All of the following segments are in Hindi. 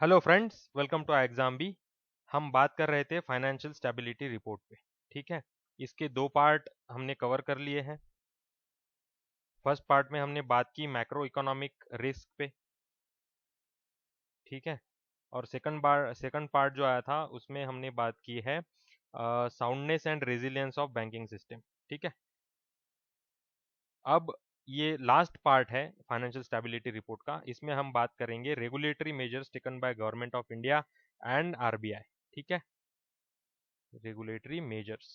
Hello friends, welcome to exam B. हम बात कर रहे थे फाइनेंशियल स्टेबिलिटी रिपोर्ट पे। ठीक है। इसके दो पार्ट हमने कवर कर लिए हैं। फर्स्ट पार्ट में हमने बात की मैक्रो इकोनॉमिक रिस्क पे। ठीक है। और सेकंड पार्ट जो आया था उसमें हमने बात की है soundness and resilience of banking system. ठीक है। अब ये लास्ट पार्ट है फाइनेंशियल स्टेबिलिटी रिपोर्ट का। इसमें हम बात करेंगे regulatory measures taken by government of India and RBI. ठीक है। Regulatory measures.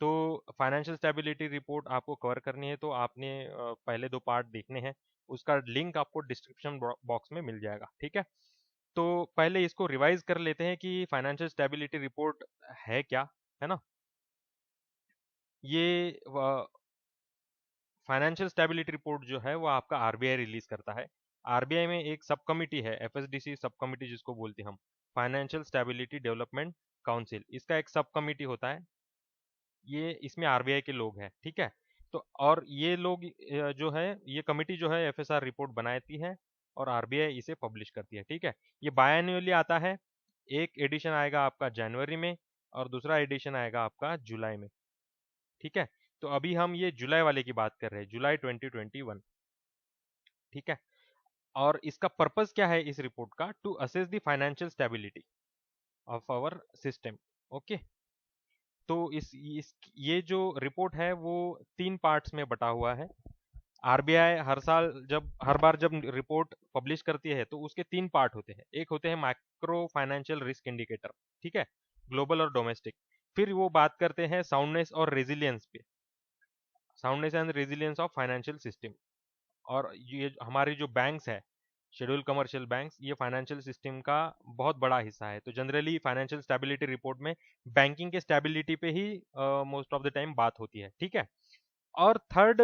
तो फाइनेंशियल स्टेबिलिटी रिपोर्ट आपको कवर करनी है तो आपने पहले दो पार्ट देखने हैं। उसका लिंक आपको डिस्क्रिप्शन बॉक्स में मिल जाएगा। ठीक है। तो पहले इसको रिवाइज कर लेते हैं कि फाइनेंशियल स्टेबिलिटी रिपोर्ट है क्या, है ना। ये फाइनेंशियल स्टेबिलिटी रिपोर्ट जो है वो आपका आरबीआई रिलीज करता है। आरबीआई में एक सब कमिटी है, एफएसडीसी सब कमिटी जिसको बोलते हैं हम, फाइनेंशियल स्टेबिलिटी डेवलपमेंट काउंसिल। इसका एक सब कमिटी होता है। ये इसमें आरबीआई के लोग हैं। ठीक है। तो और ये लोग जो है, ये कमिटी जो है एफएसआर रिपोर्ट बनाती है और आरबीआई इसे पब्लिश करती है। ठीक है। ये बायएनुअली आता है। एक एडिशन आएगा आपका जनवरी में और दूसरा एडिशन आएगा आपका जुलाई में। ठीक है। तो अभी हम ये जुलाई वाले की बात कर रहे हैं, जुलाई 2021। ठीक है। और इसका पर्पस क्या है इस रिपोर्ट का? To assess the financial stability of our system. Okay. तो इस ये जो रिपोर्ट है वो तीन पार्ट्स में बटा हुआ है। आरबीआई हर बार जब रिपोर्ट पब्लिश करती है तो उसके तीन पार्ट होते हैं। एक होते हैं मैक्रो फाइनेंशियल रिस्क इंडिकेटर। ठीक है। ग्लोबल और डोमेस्टिक। फिर वो बात करते हैं साउंडनेस और रेजिलियंस पे, soundness and resilience of financial system. और ये हमारे जो बैंक्स है, शेड्यूल कमर्शियल बैंक्स, ये फाइनेंशियल सिस्टम का बहुत बड़ा हिस्सा है। तो जनरली फाइनेंशियल स्टेबिलिटी रिपोर्ट में बैंकिंग के स्टेबिलिटी पे ही मोस्ट ऑफ द टाइम बात होती है। ठीक है। और थर्ड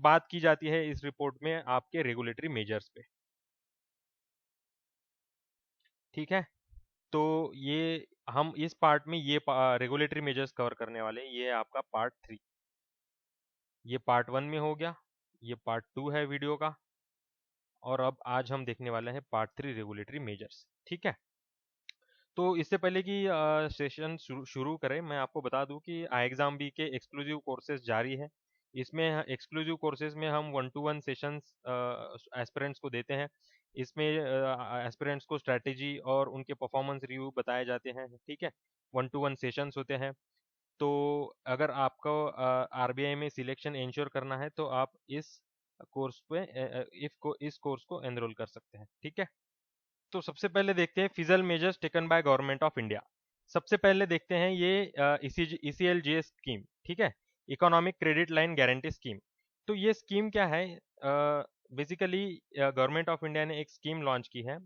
बात की जाती है इस रिपोर्ट में आपके रेगुलेटरी मेजर्स पे। ठीक है। तो ये हम इस पार्ट में ये रेगुलेटरी मेजर्स कवर करने वाले हैं। ये है आपका पार्ट 3। ये पार्ट 1 में हो गया। ये पार्ट 2 है वीडियो का। और अब आज हम देखने वाले हैं पार्ट 3 रेगुलेटरी मेजर्स। ठीक है। तो इससे पहले कि सेशन शुरू करें, मैं आपको बता दूं कि आई एग्जाम बी के एक्सक्लूसिव कोर्सेज जारी है। इसमें एक्सक्लूसिव कोर्सेज में हम 1-to-1 सेशंस एस्पिरेंट्स को देते हैं। इसमें एस्पिरेंट्स को स्ट्रेटेजी और उनके परफॉर्मेंस रिव्यू बताए जाते हैं। ठीक है। 1-to-1 सेशंस होते हैं। तो अगर आपको आरबीआई में सिलेक्शन इंश्योर करना है तो आप इस कोर्स को एनरोल कर सकते हैं। ठीक है। तो सबसे पहले देखते हैं fizzle measures taken by government of India. सबसे पहले देखते हैं ये ईसीएलजीएस स्कीम। ठीक है। Economic credit line guarantee scheme. तो ये स्कीम क्या है? बेसिकली गवर्नमेंट ऑफ इंडिया ने एक स्कीम लॉन्च की है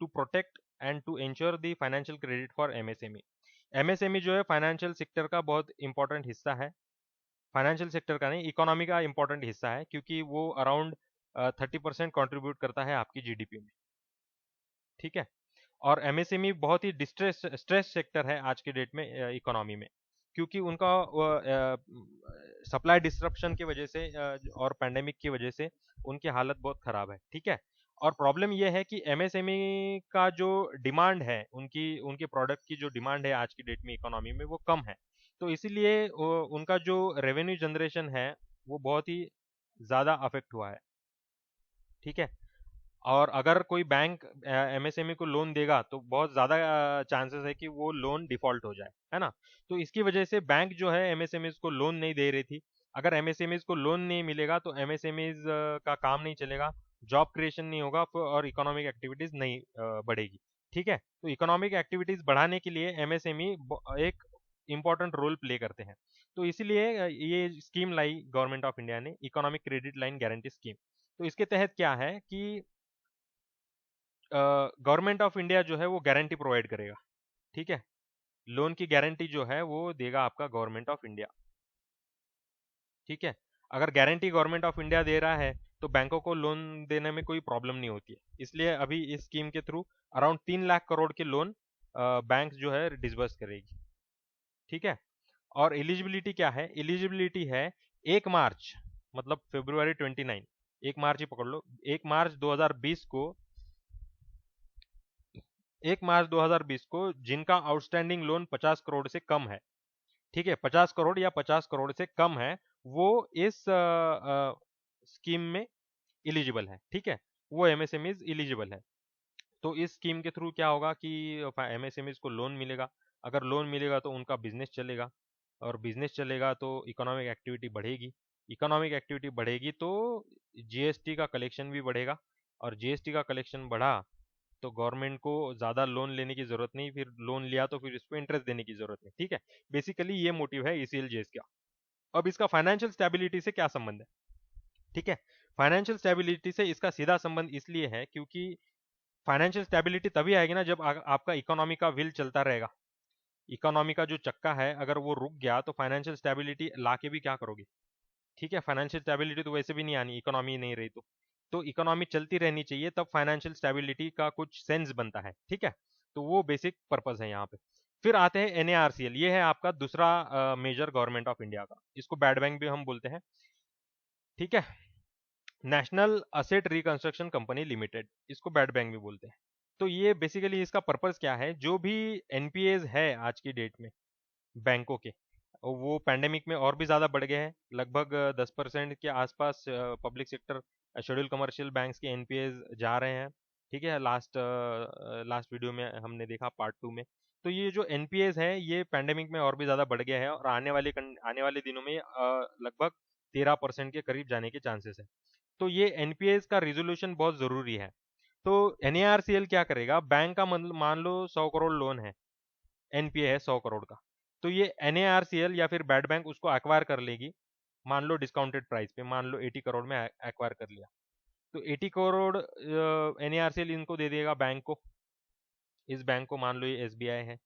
to protect and to ensure the financial credit for MSME. MSME जो है फाइनेंशियल सेक्टर का बहुत इंपॉर्टेंट हिस्सा है। फाइनेंशियल सेक्टर का नहीं, इकोनॉमी का इंपॉर्टेंट हिस्सा है, क्योंकि वो अराउंड 30% कॉन्ट्रीब्यूट करता है आपकी जीडीपी में। ठीक है। और एमएसएमई बहुत ही डिस्ट्रेस स्ट्रेस सेक्टर है आज के डेट में इकोनॉमी में, क्योंकि उनका सप्लाई डिसरप्शन की वजह से और पैंडेमिक की वजह से उनकी हालत बहुत खराब है। ठीक है। और प्रॉब्लम यह है कि एमएसएमई का जो डिमांड है, उनकी उनके प्रोडक्ट की जो डिमांड है आज की डेट में इकोनॉमी में वो कम है। तो इसीलिए उनका जो रेवेन्यू जनरेशन है वो बहुत ही ज़्यादा अफेक्ट हुआ है। ठीक है। और अगर कोई बैंक एमएसएमई को लोन देगा तो बहुत ज़्यादा चांसेस है कि वो लोन डिफॉल्ट हो जाए, है ना। तो इसकी वजह से बैंक जो है एमएसएमईज को लोन नहीं दे रही थी। अगर एमएसएमईज को लोन नहीं मिलेगा तो एमएसएमईज का काम नहीं चलेगा, जॉब क्रिएशन नहीं होगा और इकोनॉमिक एक्टिविटीज नहीं बढ़ेगी। ठीक है। तो इकोनॉमिक एक्टिविटीज बढ़ाने के लिए एमएसएमई एक इम्पॉर्टेंट रोल प्ले करते हैं। तो इसीलिए ये स्कीम लाई गवर्नमेंट ऑफ इंडिया ने, economic credit line guarantee scheme. तो इसके तहत क्या है कि गवर्नमेंट ऑफ इंडिया जो है वो गारंटी प्रोवाइड करेगा। ठीक है। लोन की गारंटी जो है वो देगा आपका गवर्नमेंट ऑफ इंडिया। ठीक है। अगर गारंटी गवर्नमेंट ऑफ इंडिया दे रहा है तो बैंकों को लोन देने में कोई प्रॉब्लम नहीं होती है। इसलिए अभी इस स्कीम के थ्रू अराउंड 3 लाख करोड़ के लोन बैंक जो है डिसबर्स करेगी। ठीक है। और एलिजिबिलिटी क्या है? एलिजिबिलिटी है 1 मार्च, मतलब February 29, 1 मार्च ही पकड़ लो, 1 मार्च 2020 को 1 मार्च 2020 को जिनका आउटस्टैंडिंग लोन 50 करोड़ से कम है, ठीक है, 50 करोड़ या 50 करोड़ से कम है, वो इस स्कीम में इलिजिबल है, ठीक है, वो एमएसएमईज इलिजिबल है। तो इस स्कीम के थ्रू क्या होगा कि एमएसएमईज को लोन मिलेगा। अगर लोन मिलेगा तो उनका बिजनेस चलेगा, और बिजनेस चलेगा तो इकोनॉमिक एक्टिविटी बढ़ेगी। इकोनॉमिक एक्टिविटी बढ़ेगी तो जीएसटी का कलेक्शन भी बढ़ेगा, और जीएसटी का कलेक्शन बढ़ा तो गवर्नमेंट को ज़्यादा लोन लेने की ज़रूरत नहीं, फिर लोन लिया तो फिर इसको इंटरेस्ट देने की ज़रूरत नहीं, ठीक है। बेसिकली ये मोटिव है ईसीएलजीएस का। अब इसका फाइनेंशियल स्टेबिलिटी से क्या संबंध है, ठीक है। फाइनेंशियल स्टेबिलिटी से इसका सीधा संबंध इसलिए है क्योंकि फाइनेंशियल स्टेबिलिटी तभी आएगी ना जब आपका इकोनॉमी का व्हील चलता रहेगा। इकोनॉमी का जो चक्का है अगर वो रुक गया तो फाइनेंशियल स्टेबिलिटी ला के भी क्या करोगे, ठीक है। फाइनेंशियल स्टेबिलिटी तो वैसे भी नहीं आनी, इकोनॉमी नहीं रही तो इकोनॉमी चलती रहनी चाहिए, तब फाइनेंशियल स्टेबिलिटी का कुछ सेंस बनता है, ठीक है। तो वो बेसिक पर्पस है यहाँ पे। फिर आते हैं एनएआरसीएल, ये है आपका दूसरा मेजर गवर्नमेंट ऑफ इंडिया का, इसको बैड बैंक भी हम बोलते हैं, ठीक है। National asset reconstruction company limited, इसको बैड बैंक भी बोलते हैं। तो ये बेसिकली इसका पर्पस क्या है, जो भी एनपीएज है आज की डेट में बैंकों के, वो पैंडेमिक में और भी ज़्यादा बढ़ गए हैं। लगभग 10% के आसपास public sector schedule commercial banks के एनपीएज जा रहे हैं, ठीक है। लास्ट वीडियो में हमने देखा पार्ट 2 में। तो ये जो एनपीएज है ये पैंडेमिक में और भी ज़्यादा बढ़ गया है, और आने वाले दिनों में लगभग 13% के करीब जाने के चांसेस है। तो ये एनपीएस का रिजोल्यूशन बहुत ज़रूरी है। तो एनएआरसीएल क्या करेगा, बैंक का मान लो 100 करोड़ लोन है, एनपीए है 100 करोड़ का, तो ये एनएआरसीएल या फिर बैड बैंक उसको एक्वायर कर लेगी, मान लो डिस्काउंटेड प्राइस पे, मान लो 80 करोड़ में एक्वायर कर लिया। तो 80 करोड़ एनएआरसीएल इनको दे देगा बैंक को। इस बैंक को मान लो ये एसबीआई है,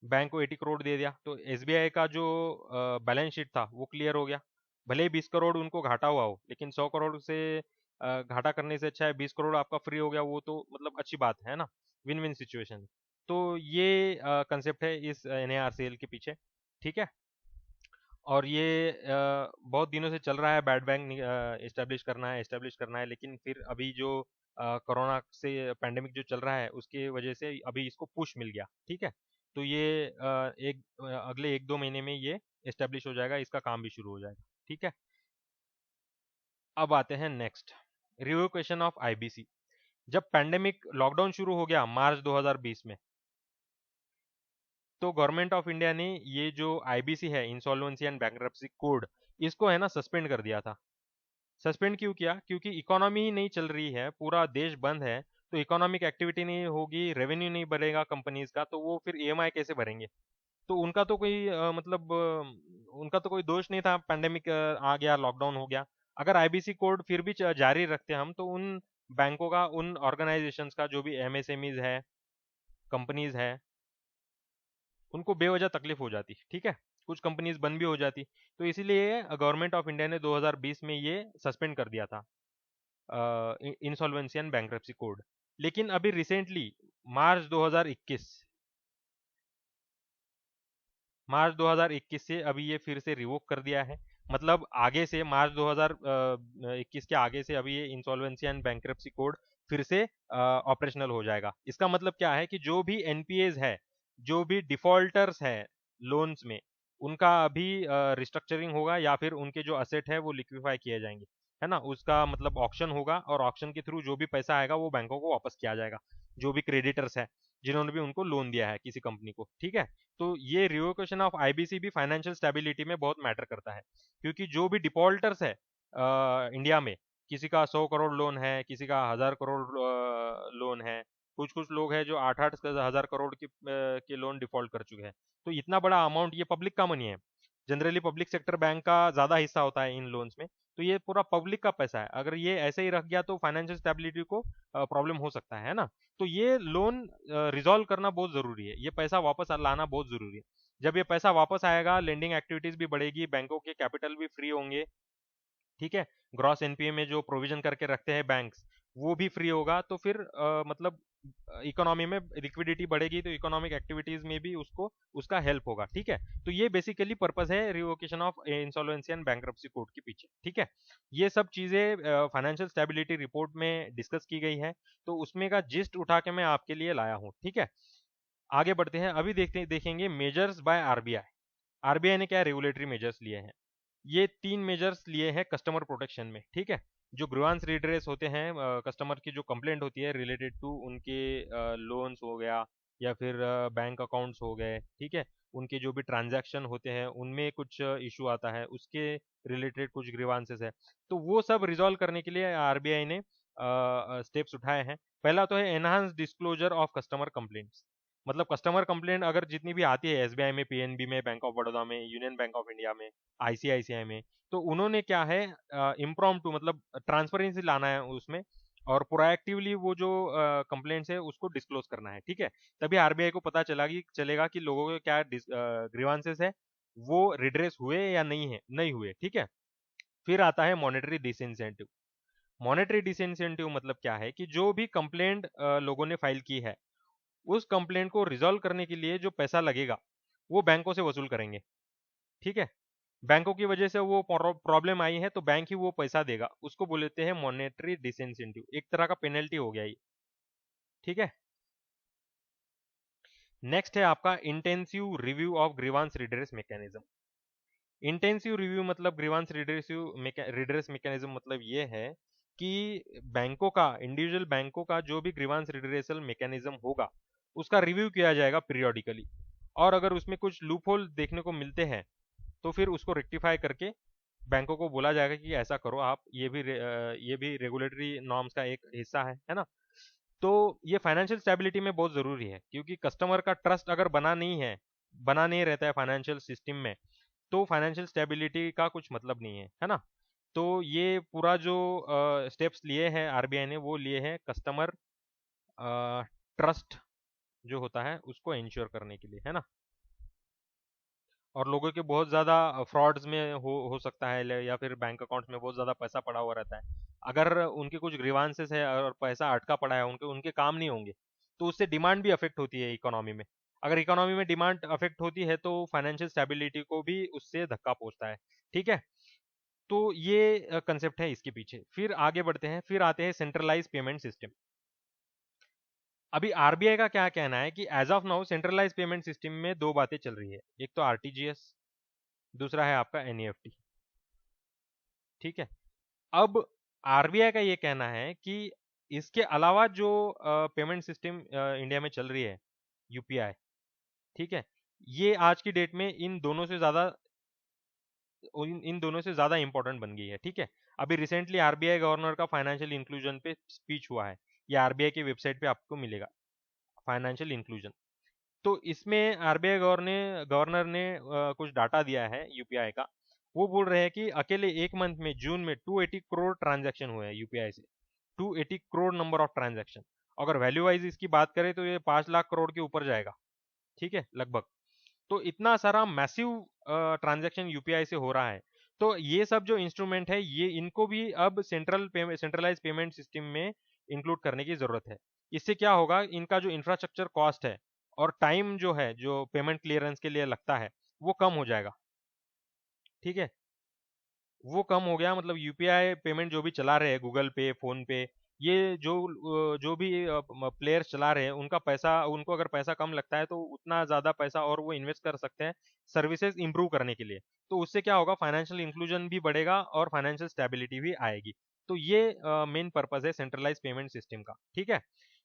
बैंक को 80 करोड़ दे दिया तो एसबीआई का जो बैलेंस शीट था वो क्लियर हो गया। भले ही 20 करोड़ उनको घाटा हुआ हो, लेकिन 100 करोड़ से घाटा करने से अच्छा है 20 करोड़ आपका फ्री हो गया, वो तो मतलब अच्छी बात है ना, विन विन सिचुएशन। तो ये कंसेप्ट है इस एनएआरसीएल के पीछे, ठीक है। और ये बहुत दिनों से चल रहा है, बैड बैंक इस्टेब्लिश करना है, लेकिन फिर अभी जो कोरोना से पैंडेमिक जो चल रहा है उसके वजह से अभी इसको पुश मिल गया, ठीक है। तो ये अगले 1-2 महीने में ये इस्टेब्लिश हो जाएगा, इसका काम भी शुरू हो जाएगा, ठीक है। अब आते हैं नेक्स्ट, रिवोकेशन ऑफ आईबीसी। जब पैंडेमिक लॉकडाउन शुरू हो गया मार्च 2020 में, तो गवर्नमेंट ऑफ इंडिया ने ये जो आईबीसी है, इंसॉल्वेंसी एंड बैंक्रप्सी कोड, इसको है ना सस्पेंड कर दिया था। सस्पेंड क्यों किया, क्योंकि इकोनॉमी ही नहीं चल रही है, पूरा देश बंद है, तो इकोनॉमिक एक्टिविटी नहीं होगी, रेवेन्यू नहीं बढ़ेगा कंपनीज का, तो वो फिर ईएमआई कैसे भरेंगे। तो उनका तो कोई उनका तो कोई दोष नहीं था, पैंडेमिक आ गया, लॉकडाउन हो गया। अगर आईबीसी कोड फिर भी जारी रखते हम, तो उन बैंकों का, उन ऑर्गेनाइजेशंस का, जो भी एमएसएमईज है, कंपनीज है, उनको बेवजह तकलीफ हो जाती, ठीक है। कुछ कंपनीज बंद भी हो जाती। तो इसीलिए गवर्नमेंट ऑफ इंडिया ने 2020 में ये सस्पेंड कर दिया था, इंसॉल्वेंसी एंड बैंक्रप्सी कोड। लेकिन अभी रिसेंटली मार्च 2021 से अभी ये फिर से रिवोक कर दिया है। मतलब आगे से मार्च 2021 के आगे से अभी ये इंसॉल्वेंसी एंड बैंक्रप्सी कोड फिर से ऑपरेशनल हो जाएगा। इसका मतलब क्या है कि जो भी एनपीएज है, जो भी डिफॉल्टर्स है लोन्स में, उनका अभी रिस्ट्रक्चरिंग होगा, या फिर उनके जो असेट है वो लिक्विफाई किए जाएंगे, है ना। उसका मतलब ऑक्शन होगा, और ऑक्शन के थ्रू जो भी पैसा आएगा वो बैंकों को वापस किया जाएगा, जो भी क्रेडिटर्स है जिन्होंने भी उनको लोन दिया है किसी कंपनी को, ठीक है। तो ये रिवोकेशन ऑफ आईबीसी भी फाइनेंशियल स्टेबिलिटी में बहुत मैटर करता है, क्योंकि जो भी डिफॉल्टर्स है इंडिया में, किसी का 100 करोड़ लोन है, किसी का 1000 करोड़ लोन है, कुछ कुछ लोग हैं जो 8-8 हजार करोड़ के लोन डिफॉल्ट कर चुके हैं। तो इतना बड़ा अमाउंट, ये पब्लिक का मनी है, जनरली पब्लिक सेक्टर बैंक का ज्यादा हिस्सा होता है इन लोन्स में, तो ये पूरा पब्लिक का पैसा है। अगर ये ऐसे ही रख गया तो फाइनेंशियल स्टेबिलिटी को प्रॉब्लम हो सकता है ना। तो ये लोन रिजॉल्व करना बहुत जरूरी है, ये पैसा वापस लाना बहुत जरूरी है। जब ये पैसा वापस आएगा, लेंडिंग एक्टिविटीज भी बढ़ेगी, बैंकों के कैपिटल भी फ्री होंगे, ठीक है। ग्रॉस एनपीए में जो प्रोविजन करके रखते हैं बैंक्स, वो भी फ्री होगा, तो फिर मतलब इकोनॉमी में लिक्विडिटी बढ़ेगी तो इकोनॉमिक एक्टिविटीज में भी उसको उसका हेल्प होगा, ठीक है। तो ये बेसिकली पर्पस है revocation of insolvency and bankruptcy code के पीछे, ठीक है। ये सब चीजें फाइनेंशियल स्टेबिलिटी रिपोर्ट में डिस्कस की गई है, तो उसमें का जिस्ट उठा के मैं आपके लिए लाया हूँ, ठीक है। आगे बढ़ते हैं, अभी देखेंगे मेजर्स बाय आरबीआई। आरबीआई ने क्या रेगुलेटरी मेजर्स लिए हैं। ये 3 मेजर्स लिए हैं कस्टमर प्रोटेक्शन में, ठीक है। जो ग्रीवांस रिड्रेस होते हैं, कस्टमर की जो कंप्लेंट होती है रिलेटेड टू उनके लोन्स हो गया या फिर बैंक अकाउंट्स हो गए, ठीक है। उनके जो भी ट्रांजैक्शन होते हैं उनमें कुछ इशू आता है, उसके रिलेटेड कुछ ग्रीवांसेस है, तो वो सब रिजॉल्व करने के लिए आरबीआई ने स्टेप्स उठाए हैं। पहला तो है enhance disclosure of customer complaints. मतलब कस्टमर कंप्लेंट अगर जितनी भी आती है एसबीआई में, पीएनबी में, बैंक ऑफ बड़ौदा में, यूनियन बैंक ऑफ इंडिया में, आईसीआईसीआई में, तो उन्होंने क्या है इम्प्रॉम्प्टू मतलब ट्रांसपेरेंसी लाना है उसमें, और प्रोएक्टिवली वो जो कंप्लेंट्स है उसको डिस्क्लोज करना है, ठीक है। तभी आरबीआई को पता चलेगा कि लोगों के क्या ग्रीवांसेस है, वो रिड्रेस हुए या नहीं हुए, ठीक है। फिर आता है मॉनेटरी डिसइंसेंटिव। मॉनेटरी डिसइंसेंटिव मतलब क्या है कि जो भी कंप्लेंट लोगों ने फाइल की है, उस कंप्लेंट को रिजॉल्व करने के लिए जो पैसा लगेगा वो बैंकों से वसूल करेंगे, ठीक है। बैंकों की वजह से वो प्रॉब्लम आई है तो बैंक ही वो पैसा देगा, उसको बोलते हैं मॉनेटरी डिसइंसेंटिव, एक तरह का पेनल्टी हो गया ये, ठीक है। नेक्स्ट है आपका intensive review of grievance redress mechanism. Intensive review मतलब ग्रीवांस रिड्रेस मैकेनिज्म मतलब ये है कि बैंकों का, इंडिविजुअल बैंकों का जो भी ग्रीवांस रिड्रेसल मैकेनिज्म होगा उसका रिव्यू किया जाएगा पीरियोडिकली, और अगर उसमें कुछ लूप होल देखने को मिलते हैं तो फिर उसको रेक्टिफाई करके बैंकों को बोला जाएगा कि ऐसा करो आप, ये भी रेगुलेटरी नॉर्म्स का एक हिस्सा है ना। तो ये फाइनेंशियल स्टेबिलिटी में बहुत जरूरी है, क्योंकि कस्टमर का ट्रस्ट अगर बना नहीं रहता है फाइनेंशियल सिस्टम में, तो फाइनेंशियल स्टेबिलिटी का कुछ मतलब नहीं है ना। तो ये पूरा जो स्टेप्स लिए हैं आरबीआई ने, वो लिए हैं कस्टमर ट्रस्ट जो होता है उसको इंश्योर करने के लिए, है ना। और लोगों के बहुत ज़्यादा फ्रॉड्स में हो सकता है, या फिर बैंक अकाउंट्स में बहुत ज़्यादा पैसा पड़ा हुआ रहता है, अगर उनके कुछ ग्रीवांसेस है और पैसा अटका पड़ा है, उनके उनके काम नहीं होंगे, तो उससे डिमांड भी अफेक्ट होती है इकोनॉमी में। अगर इकोनॉमी में डिमांड अफेक्ट होती है तो फाइनेंशियल स्टेबिलिटी को भी उससे धक्का पहुंचता है, ठीक है। तो ये कंसेप्ट है इसके पीछे। फिर आगे बढ़ते हैं, फिर आते हैं सेंट्रलाइज पेमेंट सिस्टम। अभी आरबीआई का क्या कहना है कि as of now centralize payment system में दो बातें चल रही है, एक तो आरटीजीएस, दूसरा है आपका एनईएफटी, ठीक है। अब आरबीआई का ये कहना है कि इसके अलावा जो पेमेंट सिस्टम इंडिया में चल रही है, यूपीआई, ठीक है, ये आज की डेट में इन दोनों से ज्यादा इंपॉर्टेंट बन गई है, ठीक है। अभी रिसेंटली आरबीआई गवर्नर का फाइनेंशियल इंक्लूजन पे स्पीच हुआ है, ये आरबीआई की वेबसाइट पे आपको मिलेगा, फाइनेंशियल इंक्लूजन। तो इसमें आरबीआई गवर्नर ने कुछ डाटा दिया है यूपीआई का। वो बोल रहे हैं कि अकेले एक मंथ में, जून में 280 करोड़ ट्रांजैक्शन हुए हैं यूपीआई से, 280 करोड़ नंबर ऑफ ट्रांजैक्शन। अगर वैल्यू वाइज इसकी बात करें तो ये 5 लाख करोड़ के ऊपर जाएगा, ठीक है, लगभग। तो इतना सारा मैसिव ट्रांजैक्शन यूपीआई से हो रहा है। तो ये सब जो इंस्ट्रूमेंट है, ये इनको भी अब सेंट्रलाइज पेमेंट सिस्टम में इंक्लूड करने की जरूरत है। इससे क्या होगा, इनका जो इंफ्रास्ट्रक्चर कॉस्ट है और टाइम जो है, जो पेमेंट क्लियरेंस के लिए लगता है, वो कम हो जाएगा, ठीक है। वो कम हो गया, मतलब यूपीआई पेमेंट जो भी चला रहे हैं, गूगल पे, फोन पे, ये जो भी प्लेयर्स चला रहे हैं, उनका पैसा, उनको अगर पैसा कम लगता है तो उतना ज्यादा पैसा और वो इन्वेस्ट कर सकते हैं सर्विसेज इंप्रूव करने के लिए। तो उससे क्या होगा, फाइनेंशियल इंक्लूजन भी बढ़ेगा और फाइनेंशियल स्टेबिलिटी भी आएगी। तो ये मेन पर्पज है सेंट्रलाइज पेमेंट सिस्टम का, ठीक है।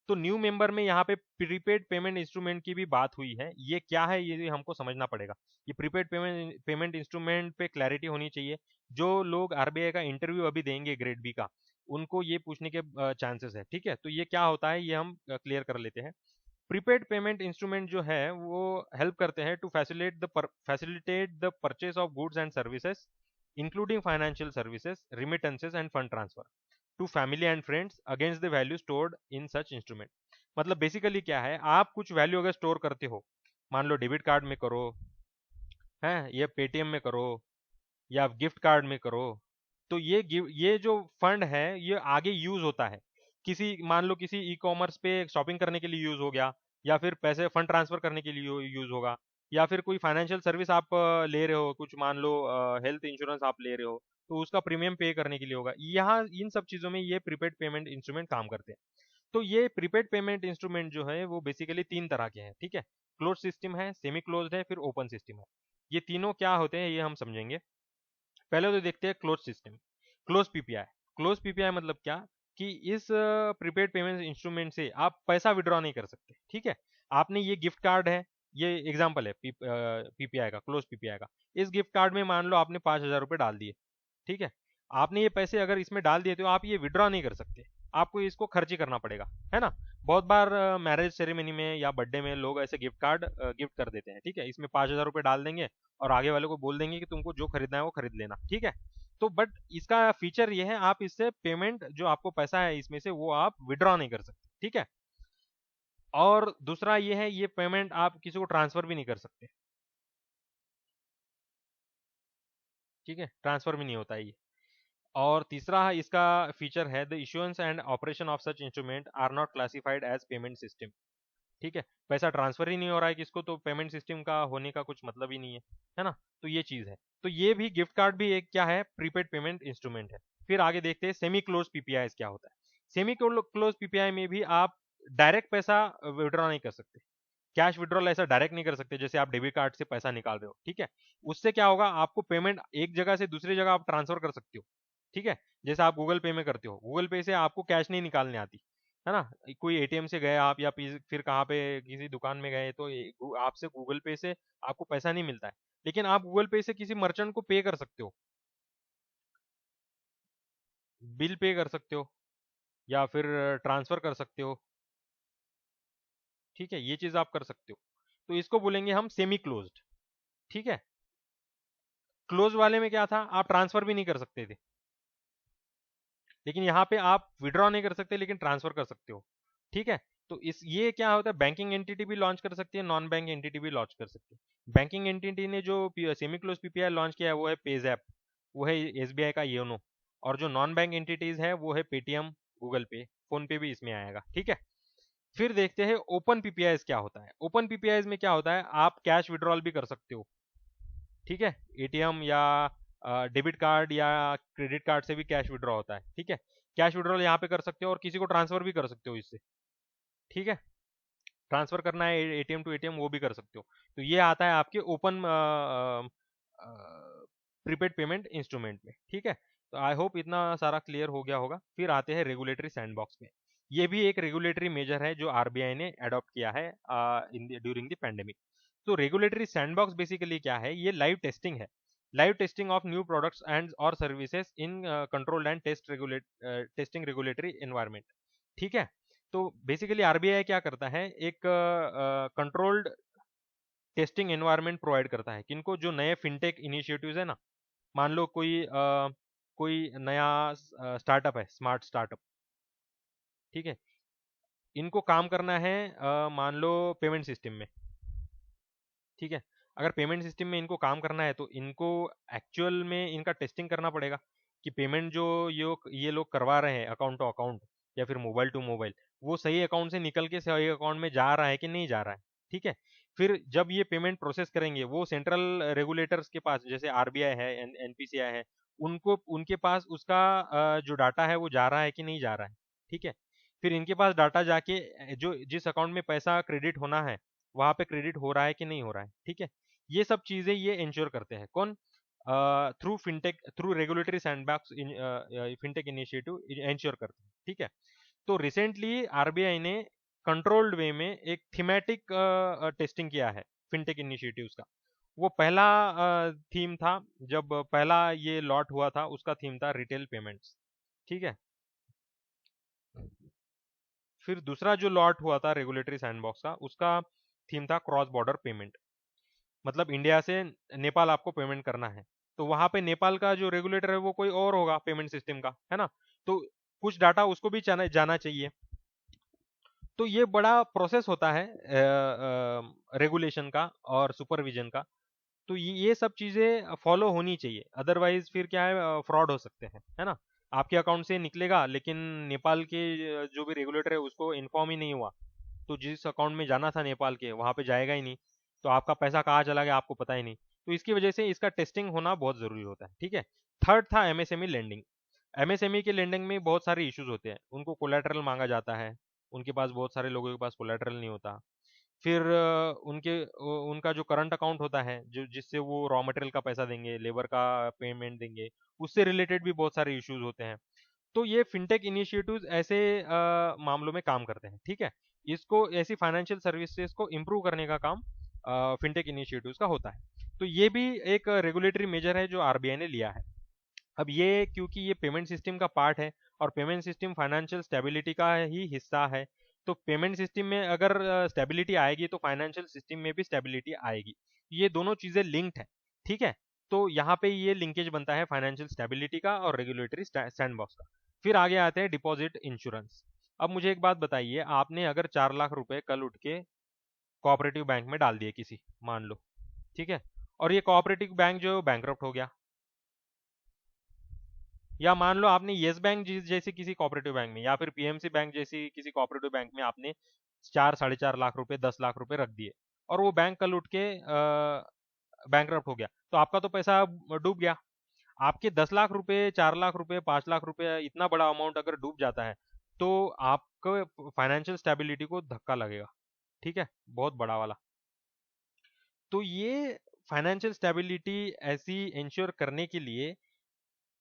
तो न्यू मेंबर में यहाँ पे प्रीपेड पेमेंट इंस्ट्रूमेंट की भी बात हुई है, ये क्या है ये हमको समझना पड़ेगा। ये प्रीपेड पेमेंट इंस्ट्रूमेंट पे क्लैरिटी होनी चाहिए। जो लोग आरबीआई का इंटरव्यू अभी देंगे ग्रेड बी का, उनको ये पूछने के चांसेस है, ठीक है। तो ये क्या होता है ये हम क्लियर कर लेते हैं। प्रीपेड पेमेंट इंस्ट्रूमेंट जो है वो हेल्प करते हैं to facilitate the purchase of goods and services, including financial services, remittances and fund transfer to family and friends against the value stored in such instrument. मतलब बेसिकली क्या है, आप कुछ वैल्यू अगर स्टोर करते हो, मान लो डेबिट कार्ड में करो, है, या पेटीएम में करो, या आप गिफ्ट कार्ड में करो, तो ये जो फंड है ये आगे यूज होता है। किसी मान लो किसी ई कॉमर्स पे शॉपिंग करने के लिए यूज हो गया, या फिर पैसे फंड ट्रांसफर करने के लिए यूज होगा, या फिर कोई फाइनेंशियल सर्विस आप ले रहे हो, कुछ मान लो हेल्थ इंश्योरेंस आप ले रहे हो, तो उसका प्रीमियम पे करने के लिए होगा। यहाँ इन सब चीजों में ये प्रीपेड पेमेंट इंस्ट्रूमेंट काम करते हैं। तो ये प्रीपेड पेमेंट इंस्ट्रूमेंट जो है वो बेसिकली तीन तरह के हैं, ठीक है। क्लोज सिस्टम है, सेमी क्लोज्ड है, फिर ओपन सिस्टम है। ये तीनों क्या होते हैं ये हम समझेंगे। पहले तो देखते हैं close system, close PPI. Close PPI मतलब क्या, कि इस प्रीपेड पेमेंट इंस्ट्रूमेंट से आप पैसा विड्रॉ नहीं कर सकते, ठीक है। आपने ये गिफ्ट कार्ड है, ये एग्जांपल है पीपीआई का, क्लोज पीपीआई का। इस गिफ्ट कार्ड में मान लो आपने 5,000 रुपये डाल दिए, ठीक है। आपने ये पैसे अगर इसमें डाल दिए तो आप ये विड्रॉ नहीं कर सकते, आपको इसको खर्च ही करना पड़ेगा, है ना। बहुत बार मैरिज सेरेमनी में या बर्थडे में लोग ऐसे गिफ्ट कार्ड गिफ्ट कर देते हैं, ठीक है। इसमें 5,000 रुपये डाल देंगे और आगे वाले को बोल देंगे कि तुमको जो खरीदना है वो खरीद लेना, ठीक है। तो बट इसका फीचर ये है, आप इससे पेमेंट जो आपको पैसा है इसमें से वो आप विड्रॉ नहीं कर सकते, ठीक है। और दूसरा ये है, ये पेमेंट आप किसी को ट्रांसफर भी नहीं कर सकते, ठीक है, ट्रांसफर भी नहीं होता है ये। और तीसरा इसका फीचर है, the issuance and operation of such instrument are not classified as payment system, ठीक है। पैसा ट्रांसफर ही नहीं हो रहा है किसको, तो पेमेंट सिस्टम का होने का कुछ मतलब ही नहीं है ना। तो ये चीज है। तो ये भी गिफ्ट कार्ड भी एक क्या है, प्रीपेड पेमेंट इंस्ट्रूमेंट है। फिर आगे देखते हैं सेमी क्लोज पीपीआई क्या होता है। सेमी क्लोज पीपीआई में भी आप डायरेक्ट पैसा विड्रॉ नहीं कर सकते, कैश विड्रॉल ऐसा डायरेक्ट नहीं कर सकते, जैसे आप डेबिट कार्ड से पैसा निकाल रहे हो, ठीक है। उससे क्या होगा, आपको पेमेंट एक जगह से दूसरी जगह आप ट्रांसफर कर सकते हो, ठीक है। जैसे आप गूगल पे में करते हो, गूगल पे से आपको कैश नहीं निकालने आती, है ना। कोई एटीएम से गए आप, या फिर कहाँ पे किसी दुकान में गए, तो आपसे गूगल पे से आपको पैसा नहीं मिलता है। लेकिन आप गूगल पे से किसी मर्चेंट को पे कर सकते हो, बिल पे कर सकते हो, या फिर ट्रांसफर कर सकते हो, ठीक है। ये चीज आप कर सकते हो। तो इसको बोलेंगे हम सेमी क्लोज्ड, ठीक है। क्लोज वाले में क्या था, आप ट्रांसफर भी नहीं कर सकते थे, लेकिन यहाँ पे आप विड्रॉ नहीं कर सकते लेकिन ट्रांसफर कर सकते हो, ठीक है। तो इस ये क्या होता है, बैंकिंग एंटिटी भी लॉन्च कर सकती है, नॉन बैंक एंटिटी भी लॉन्च कर सकती है। बैंकिंग एंटिटी ने जो सेमी क्लोज पीपीआई लॉन्च किया है वो है पेजैप, वो है एसबीआई का योनो। और जो नॉन बैंक एंटिटीज है वो है पेटीएम, गूगल पे, फोन पे भी इसमें आएगा, ठीक है। फिर देखते हैं ओपन पीपीआई क्या होता है। ओपन पीपीआई में क्या होता है, आप कैश विड्रॉल भी कर सकते हो, ठीक है। एटीएम या डेबिट कार्ड या क्रेडिट कार्ड से भी कैश विड्रॉ होता है, ठीक है। कैश विड्रॉल यहाँ पे कर सकते हो और किसी को ट्रांसफर भी कर सकते हो इससे, ठीक है। ट्रांसफर करना है एटीएम टू एटीएम, वो भी कर सकते हो। तो ये आता है आपके ओपन प्रीपेड पेमेंट इंस्ट्रूमेंट में, ठीक है। तो आई होप इतना सारा क्लियर हो गया होगा। फिर आते हैं रेगुलेटरी सैंडबॉक्स में। ये भी एक रेगुलेटरी मेजर है जो आरबीआई ने अडॉप्ट किया है ड्यूरिंग द पेंडेमिक। तो रेगुलेटरी सैंडबॉक्स बेसिकली क्या है, ये लाइव टेस्टिंग है, live testing of new products and और services in controlled and testing regulatory environment, ठीक है। तो बेसिकली आरबीआई क्या करता है, एक कंट्रोल्ड टेस्टिंग एनवायरनमेंट प्रोवाइड करता है किनको, जो नए फिनटेक इनिशिएटिव्स है ना। मान लो कोई नया स्टार्टअप है, स्मार्ट स्टार्टअप, ठीक है। इनको काम करना है मान लो पेमेंट सिस्टम में, ठीक है। अगर पेमेंट सिस्टम में इनको काम करना है तो इनको एक्चुअल में इनका टेस्टिंग करना पड़ेगा कि पेमेंट जो ये लोग करवा रहे हैं अकाउंट टू अकाउंट या फिर मोबाइल टू मोबाइल, वो सही अकाउंट से निकल के सही अकाउंट में जा रहा है कि नहीं जा रहा है, ठीक है। फिर जब ये पेमेंट प्रोसेस करेंगे वो सेंट्रल रेगुलेटर्स के पास, जैसे आरबीआई है, एनपीसीआई है, उनको उनके पास उसका जो डाटा है वो जा रहा है कि नहीं जा रहा है, ठीक है। फिर इनके पास डाटा जाके जो जिस अकाउंट में पैसा क्रेडिट होना है वहां पे क्रेडिट हो रहा है कि नहीं हो रहा है, ठीक है। ये सब चीजें ये इंश्योर करते हैं कौन, through fintech, through regulatory sandbox fintech initiative ensure करते हैं, ठीक है। तो रिसेंटली आरबीआई ने कंट्रोल्ड वे में एक थीमेटिक टेस्टिंग किया है फिनटेक इनिशिएटिव्स का। वो पहला थीम था, जब पहला ये लॉट हुआ था उसका थीम था रिटेल पेमेंट्स, ठीक है। फिर दूसरा जो लॉट हुआ था रेगुलेटरी सैंडबॉक्स का, उसका थीम था क्रॉस बॉर्डर पेमेंट। मतलब इंडिया से नेपाल आपको पेमेंट करना है, तो वहां पे नेपाल का जो रेगुलेटर है वो कोई और होगा पेमेंट सिस्टम का, है ना। तो कुछ डाटा उसको भी जाना चाहिए। तो ये बड़ा प्रोसेस होता है रेगुलेशन का और सुपरविजन का। तो ये सब चीजें फॉलो होनी चाहिए, अदरवाइज फिर क्या है, फ्रॉड हो सकते हैं, है ना। आपके अकाउंट से निकलेगा, लेकिन नेपाल के जो भी रेगुलेटर है उसको इन्फॉर्म ही नहीं हुआ, तो जिस अकाउंट में जाना था नेपाल के वहाँ पे जाएगा ही नहीं, तो आपका पैसा कहाँ चला गया आपको पता ही नहीं। तो इसकी वजह से इसका टेस्टिंग होना बहुत ज़रूरी होता है, ठीक है। थर्ड था एमएसएमई लेंडिंग। एमएसएमई के लेंडिंग में बहुत सारे इश्यूज होते हैं, उनको कोलेटरल मांगा जाता है, उनके पास बहुत सारे लोगों के पास कोलेटरल नहीं होता। फिर उनका जो करंट अकाउंट होता है, जो जिससे वो रॉ मटेरियल का पैसा देंगे, लेबर का पेमेंट देंगे, उससे रिलेटेड भी बहुत सारे इश्यूज होते हैं। तो ये फिनटेक इनिशिएटिव्स ऐसे मामलों में काम करते हैं, ठीक है। इसको ऐसी फाइनेंशियल सर्विसेज को इम्प्रूव करने का काम फिनटेक इनिशिएटिव्स का होता है। तो ये भी एक रेगुलेटरी मेजर है जो आरबीआई ने लिया है। अब ये क्योंकि ये पेमेंट सिस्टम का पार्ट है और पेमेंट सिस्टम फाइनेंशियल स्टेबिलिटी का ही हिस्सा है, तो पेमेंट सिस्टम में अगर स्टेबिलिटी आएगी तो फाइनेंशियल सिस्टम में भी स्टेबिलिटी आएगी। ये दोनों चीजें लिंक्ड है, ठीक है। तो यहाँ पे ये लिंकेज बनता है फाइनेंशियल स्टेबिलिटी का और रेगुलेटरी सैंडबॉक्स का। फिर आगे आते हैं डिपॉजिट इंश्योरेंस। अब मुझे एक बात बताइए, आपने अगर 4 लाख रुपए कल उठ के कोऑपरेटिव बैंक में डाल दिए किसी, मान लो, ठीक है, और ये कोऑपरेटिव बैंक जो बैंकरप्ट हो गया, या मान लो आपने येस बैंक जैसे किसी कोऑपरेटिव बैंक में या फिर पीएमसी बैंक जैसी किसी कोऑपरेटिव बैंक में आपने 4 साढ़े 4 लाख रुपए 10 लाख रुपए रख दिए, और वो बैंक कल उठ के बैंकरप्ट हो गया, तो आपका तो पैसा डूब गया। आपके 10 लाख रुपए, 4 लाख रुपए, 5 लाख रुपए, इतना बड़ा अमाउंट अगर डूब जाता है तो आपको फाइनेंशियल स्टेबिलिटी को धक्का लगेगा, ठीक है, बहुत बड़ा वाला। तो ये फाइनेंशियल स्टेबिलिटी ऐसी इंश्योर करने के लिए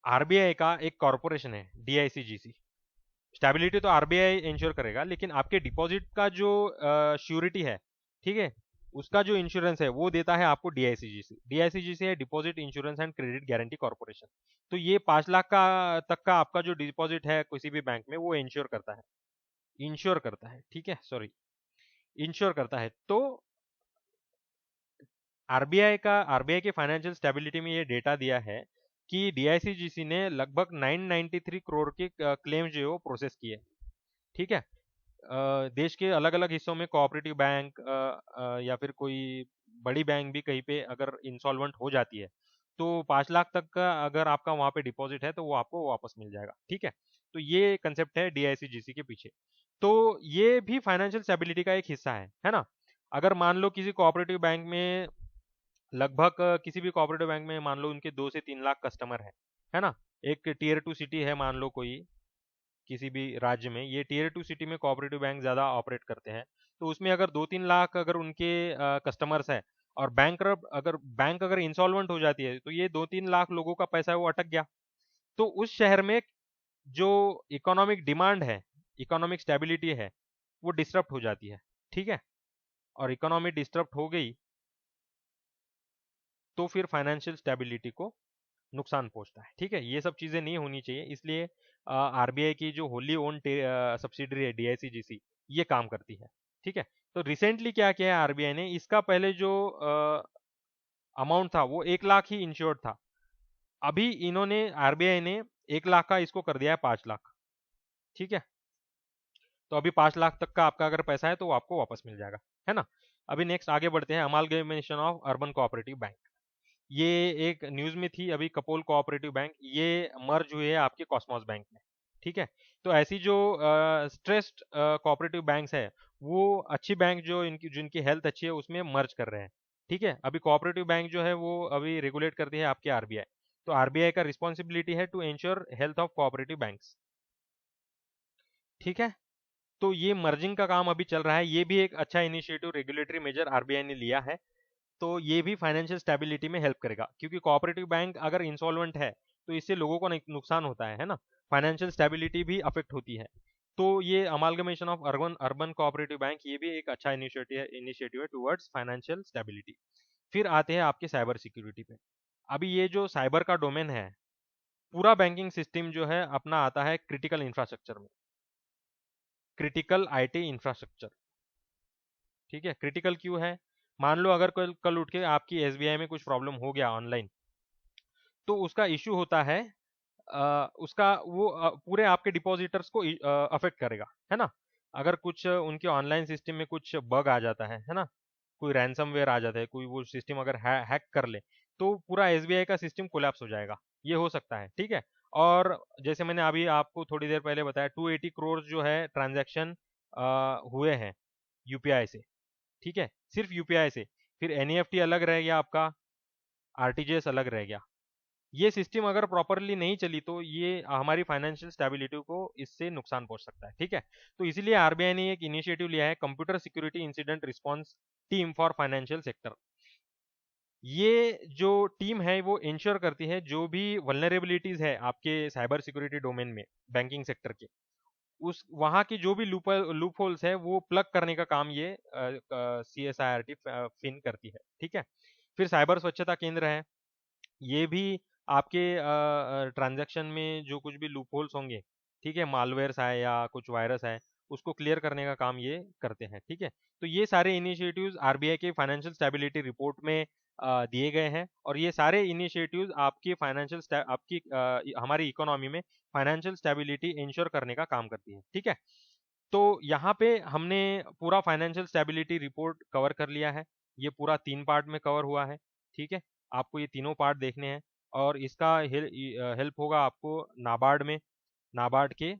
आरबीआई का एक कॉरपोरेशन है, डीआईसीजीसी। स्टेबिलिटी तो आरबीआई इंश्योर करेगा, लेकिन आपके डिपॉजिट का जो श्योरिटी है, ठीक है, उसका जो इंश्योरेंस है वो देता है आपको डीआईसीजीसी। डीआईसीजीसी है deposit insurance and credit guarantee corporation. तो ये 5 लाख का तक का आपका जो डिपॉजिट है किसी भी बैंक में वो इंश्योर करता है, इंश्योर करता है, ठीक है, सॉरी, इंश्योर करता है। तो आरबीआई के फाइनेंशियल स्टेबिलिटी में ये डेटा दिया है कि डीआईसीजीसी ने लगभग 993 करोड़ के क्लेम जो है वो प्रोसेस किए, ठीक है। देश के अलग अलग हिस्सों में कोऑपरेटिव बैंक या फिर कोई बड़ी बैंक भी कहीं पे अगर इंसॉल्वेंट हो जाती है, तो 5 लाख तक का अगर आपका वहां पे डिपॉजिट है तो वो आपको वापस मिल जाएगा, ठीक है। तो ये कंसेप्ट है डीआईसीजीसी के पीछे। तो ये भी फाइनेंशियल स्टेबिलिटी का एक हिस्सा है ना। अगर मान लो किसी कोऑपरेटिव बैंक में लगभग किसी भी कोऑपरेटिव बैंक में मान लो उनके 2 से 3 लाख कस्टमर है ना। एक टीयर 2 सिटी है मान लो कोई, किसी भी राज्य में, ये टीयर 2 सिटी में कोऑपरेटिव बैंक ज़्यादा ऑपरेट करते हैं, तो उसमें अगर 2-3 लाख अगर उनके कस्टमर्स है और बैंक अगर इंसॉल्वेंट हो जाती है, तो ये 2-3 लाख लोगों का पैसा है वो अटक गया। तो उस शहर में जो इकोनॉमिक डिमांड है, इकोनॉमिक स्टेबिलिटी है, वो डिस्टर्ब हो जाती है, ठीक है। और इकोनॉमी डिस्टर्ब हो गई तो फिर फाइनेंशियल स्टेबिलिटी को नुकसान पहुंचता है, ठीक है। ये सब चीजें नहीं होनी चाहिए, इसलिए आरबीआई की जो होली ओन सब्सिडरी है डीआईसीजीसी, ये काम करती है, ठीक है। तो रिसेंटली क्या किया है आरबीआई ने, इसका पहले जो अमाउंट था वो 1 लाख ही इंश्योर्ड था। अभी इन्होंने आरबीआई ने 1 लाख का इसको कर दिया है 5 लाख, ठीक है। तो अभी 5 लाख तक का आपका अगर पैसा है तो वो आपको वापस मिल जाएगा, है ना। अभी नेक्स्ट आगे बढ़ते हैं, amalgamation of urban cooperative bank. ये एक न्यूज में थी अभी, कपोल कोऑपरेटिव बैंक ये मर्ज हुए हैं आपके कॉस्मोस बैंक में, ठीक है। तो ऐसी जो स्ट्रेस्ड कोऑपरेटिव बैंक्स है, वो अच्छी बैंक जो इनकी जिनकी हेल्थ अच्छी है उसमें मर्ज कर रहे हैं, ठीक है। अभी कोऑपरेटिव बैंक जो है वो अभी रेगुलेट करती है आपकी आरबीआई। तो आरबीआई का रिस्पॉन्सिबिलिटी है to ensure health of cooperative banks, ठीक है। तो ये मर्जिंग का काम अभी चल रहा है, ये भी एक अच्छा इनिशिएटिव रेगुलेटरी मेजर आरबीआई ने लिया है। तो ये भी फाइनेंशियल स्टेबिलिटी में हेल्प करेगा, क्योंकि कोऑपरेटिव बैंक अगर इंसॉल्वेंट है तो इससे लोगों को नुकसान होता है ना, फाइनेंशियल स्टेबिलिटी भी अफेक्ट होती है। तो ये amalgamation of urban urban cooperative bank ये भी एक अच्छा इनिशिएटिव है टुवर्ड्स फाइनेंशियल स्टेबिलिटी। फिर आते हैं आपके साइबर सिक्योरिटी पे। अभी ये जो साइबर का डोमेन है, पूरा बैंकिंग सिस्टम जो है अपना आता है क्रिटिकल इंफ्रास्ट्रक्चर में, क्रिटिकल आईटी इंफ्रास्ट्रक्चर, ठीक है। क्रिटिकल क्यों है, मान लो अगर कल कल उठ के आपकी एसबीआई में कुछ प्रॉब्लम हो गया ऑनलाइन, तो उसका इश्यू होता है उसका वो पूरे आपके डिपॉजिटर्स को अफेक्ट करेगा, है ना। अगर कुछ उनके ऑनलाइन सिस्टम में कुछ बग आ जाता है ना, कोई रैंसमवेयर आ जाता है, कोई वो सिस्टम अगर हैक कर ले, तो पूरा एसबीआई का सिस्टम कोलैप्स हो जाएगा, ये हो सकता है, ठीक है। और जैसे मैंने अभी आपको थोड़ी देर पहले बताया 280 करोड़ जो है ट्रांजैक्शन हुए हैं यूपीआई से, ठीक है, सिर्फ यूपीआई से। फिर एनईएफटी अलग रह गया आपका, आरटीजीएस अलग रह गया। ये सिस्टम अगर प्रॉपरली नहीं चली तो ये हमारी फाइनेंशियल स्टेबिलिटी को इससे नुकसान पहुंच सकता है, ठीक है। तो इसीलिए आरबीआई ने एक इनिशिएटिव लिया है, computer security incident response team for financial sector. ये जो टीम है वो इंश्योर करती है जो भी वल्नरेबिलिटीज है आपके साइबर सिक्योरिटी डोमेन में, बैंकिंग सेक्टर के, उस वहाँ की जो भी लूप होल्स है वो प्लग करने का काम ये CSIRT फिन करती है, ठीक है। फिर साइबर स्वच्छता केंद्र है, ये भी आपके ट्रांजैक्शन में जो कुछ भी लूप होल्स होंगे, ठीक है, मालवेयर्स आए या कुछ वायरस आए, उसको क्लियर करने का काम ये करते हैं, ठीक है। तो ये सारे इनिशिएटिव्स आरबीआई के फाइनेंशियल स्टेबिलिटी रिपोर्ट में दिए गए हैं, और ये सारे इनिशिएटिव्स आपकी हमारी इकोनॉमी में फाइनेंशियल स्टेबिलिटी इंश्योर करने का काम करती है, ठीक है। तो यहाँ पे हमने पूरा फाइनेंशियल स्टेबिलिटी रिपोर्ट कवर कर लिया है। ये पूरा 3 पार्ट में कवर हुआ है, ठीक है। आपको ये तीनों पार्ट देखने हैं, और इसका हेल्प होगा आपको नाबार्ड में, नाबार्ड के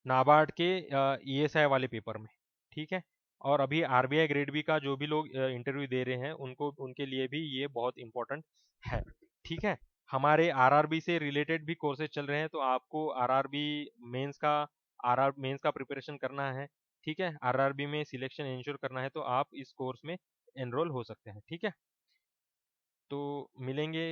नाबार्ड के ईएसआई वाले पेपर में, ठीक है। और अभी आरबीआई ग्रेड बी का जो भी लोग इंटरव्यू दे रहे हैं उनको, उनके लिए भी ये बहुत इंपॉर्टेंट है, ठीक है। हमारे आरआरबी से रिलेटेड भी कोर्सेज चल रहे हैं, तो आपको आरआर मेंस का प्रिपरेशन करना है, ठीक है, आरआरबी में सिलेक्शन इंश्योर करना है, तो आप इस कोर्स में एनरोल हो सकते हैं, ठीक है। तो मिलेंगे